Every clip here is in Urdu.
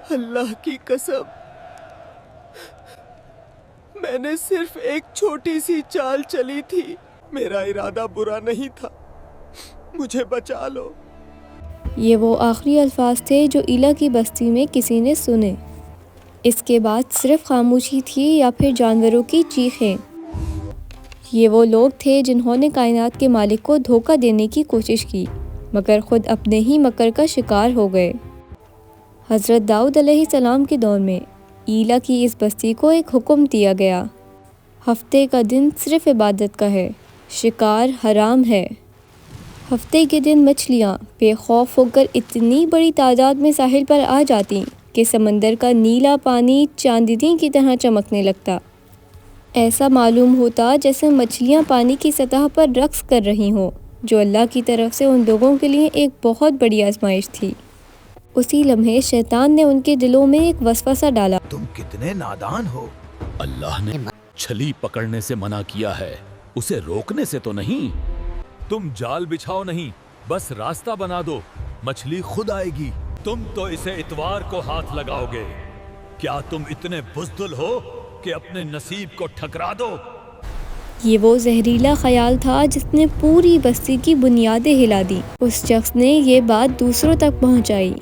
اللہ کی قسم، میں نے صرف ایک چھوٹی سی چال چلی تھی، میرا ارادہ برا نہیں تھا، مجھے بچا لو۔ یہ وہ آخری الفاظ تھے جو ایلا کی بستی میں کسی نے سنے۔ اس کے بعد صرف خاموشی تھی یا پھر جانوروں کی چیخیں۔ یہ وہ لوگ تھے جنہوں نے کائنات کے مالک کو دھوکہ دینے کی کوشش کی، مگر خود اپنے ہی مکر کا شکار ہو گئے۔ حضرت داؤد علیہ السلام کے دور میں ایلا کی اس بستی کو ایک حکم دیا گیا: ہفتے کا دن صرف عبادت کا ہے، شکار حرام ہے۔ ہفتے کے دن مچھلیاں بے خوف ہو کر اتنی بڑی تعداد میں ساحل پر آ جاتی کہ سمندر کا نیلا پانی چاندنی کی طرح چمکنے لگتا۔ ایسا معلوم ہوتا جیسے مچھلیاں پانی کی سطح پر رقص کر رہی ہوں، جو اللہ کی طرف سے ان لوگوں کے لیے ایک بہت بڑی آزمائش تھی۔ اسی لمحے شیطان نے ان کے دلوں میں ایک وسوسہ ڈالا: تم کتنے نادان ہو! اللہ نے چھلی پکڑنے سے منع کیا ہے، اسے روکنے سے تو نہیں۔ تم جال بچھاؤ نہیں، بس راستہ بنا دو، مچھلی خود آئے گی۔ تم تو اسے اتوار کو ہاتھ لگاؤ گے، کیا تم اتنے بزدل ہو کہ اپنے نصیب کو ٹھکرا دو؟ یہ وہ زہریلا خیال تھا جس نے پوری بستی کی بنیادیں ہلا دی۔ اس شخص نے یہ بات دوسروں تک پہنچائی: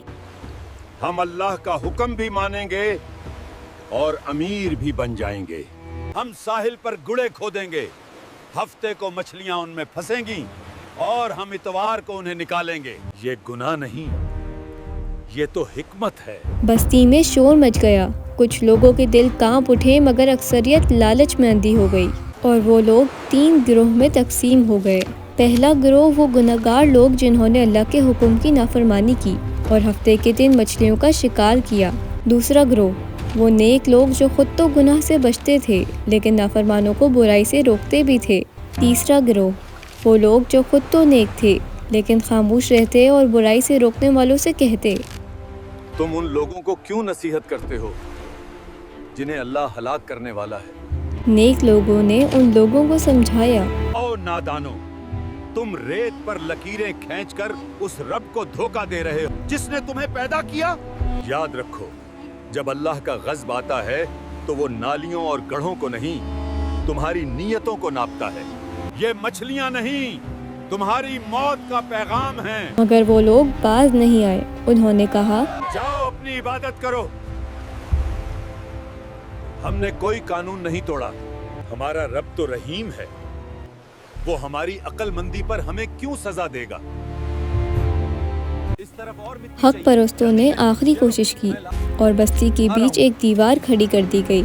ہم اللہ کا حکم بھی مانیں گے اور امیر بھی بن جائیں گے۔ ہم ساحل پر گڑے کھودیں گے، ہفتے کو مچھلیاں ان میں پھنسیں گی اور ہم اتوار کو انہیں نکالیں گے۔ یہ گناہ نہیں، یہ تو حکمت ہے۔ بستی میں شور مچ گیا، کچھ لوگوں کے دل کانپ اٹھے، مگر اکثریت لالچ میں اندھی ہو گئی اور وہ لوگ 3 گروہ میں تقسیم ہو گئے۔ پہلا گروہ وہ گنہگار لوگ جنہوں نے اللہ کے حکم کی نافرمانی کی اور ہفتے کے دن مچھلیوں کا شکار کیا۔ دوسرا گروہ وہ نیک لوگ جو خود تو گناہ سے بچتے تھے لیکن نافرمانوں کو برائی سے روکتے بھی تھے۔ تیسرا گروہ وہ لوگ جو خود تو نیک تھے لیکن خاموش رہتے اور برائی سے روکنے والوں سے کہتے: تم ان لوگوں کو کیوں نصیحت کرتے ہو جنہیں اللہ ہلاک کرنے والا ہے؟ نیک لوگوں نے ان لوگوں کو سمجھایا: او نادانو، تم ریت پر لکیریں کھینچ کر اس رب کو دھوکہ دے رہے ہو جس نے تمہیں پیدا کیا۔ یاد رکھو، جب اللہ کا غضب آتا ہے تو وہ نالیوں اور گڑھوں کو نہیں، تمہاری نیتوں کو ناپتا ہے۔ یہ مچھلیاں نہیں، تمہاری موت کا پیغام ہے۔ مگر وہ لوگ باز نہیں آئے۔ انہوں نے کہا: جاؤ اپنی عبادت کرو، ہم نے کوئی قانون نہیں توڑا۔ ہمارا رب تو رحیم ہے، وہ ہماری عقل مندی پر ہمیں کیوں سزا دے گا؟ اس طرف اور حق پرستوں نے آخری کوشش کی اور بستی کے بیچ ایک دیوار کھڑی کر دی گئی۔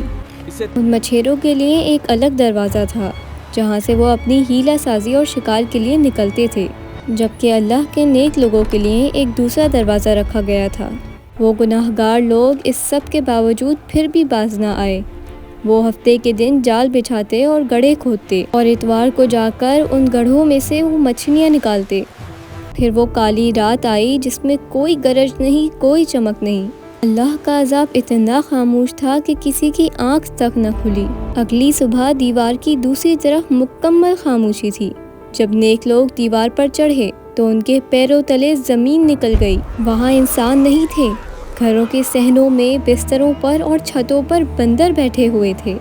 ان مچھیروں کے لیے ایک الگ دروازہ تھا جہاں سے وہ اپنی ہیلہ سازی اور شکار کے لیے نکلتے تھے، جبکہ اللہ کے نیک لوگوں کے لیے ایک دوسرا دروازہ رکھا گیا تھا۔ وہ گناہ گار لوگ اس سب کے باوجود پھر بھی باز نہ آئے۔ وہ ہفتے کے دن جال بچھاتے اور گڑھے کھودتے اور اتوار کو جا کر ان گڑھوں میں سے وہ مچھلیاں نکالتے۔ پھر وہ کالی رات آئی جس میں کوئی گرج نہیں، کوئی چمک نہیں۔ اللہ کا عذاب اتنا خاموش تھا کہ کسی کی آنکھ تک نہ کھلی۔ اگلی صبح دیوار کی دوسری طرف مکمل خاموشی تھی۔ جب نیک لوگ دیوار پر چڑھے تو ان کے پیروں تلے زمین نکل گئی۔ وہاں انسان نہیں تھے، گھروں کے صحنوں میں، بستروں پر اور چھتوں پر بندر بیٹھے ہوئے تھے۔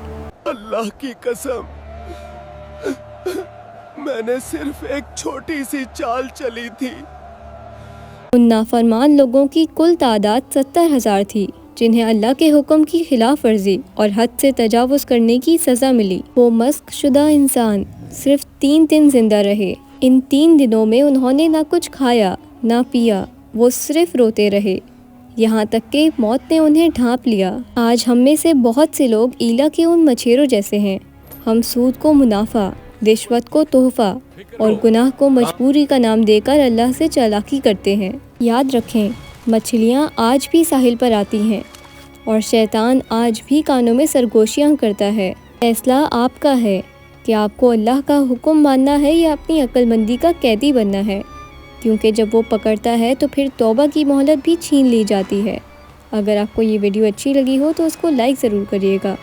اللہ کی قسم، میں نے صرف ایک چھوٹی سی چال چلی تھی۔ ان نافرمان لوگوں کی کل تعداد 70,000 تھی جنہیں اللہ کے حکم کی خلاف ورزی اور حد سے تجاوز کرنے کی سزا ملی۔ وہ مسخ شدہ انسان صرف 3 دن زندہ رہے۔ ان 3 دنوں میں انہوں نے نہ کچھ کھایا نہ پیا، وہ صرف روتے رہے، یہاں تک کہ موت نے انہیں ڈھانپ لیا۔ آج ہم میں سے بہت سے لوگ ایلا کے ان مچھیروں جیسے ہیں۔ ہم سود کو منافع، رشوت کو تحفہ اور گناہ کو مجبوری کا نام دے کر اللہ سے چالاکی کرتے ہیں۔ یاد رکھیں، مچھلیاں آج بھی ساحل پر آتی ہیں اور شیطان آج بھی کانوں میں سرگوشیاں کرتا ہے۔ فیصلہ آپ کا ہے کہ آپ کو اللہ کا حکم ماننا ہے یا اپنی عقل مندی کا قیدی بننا ہے، کیونکہ جب وہ پکڑتا ہے تو پھر توبہ کی مہلت بھی چھین لی جاتی ہے۔ اگر آپ کو یہ ویڈیو اچھی لگی ہو تو اس کو لائک ضرور کریے گا۔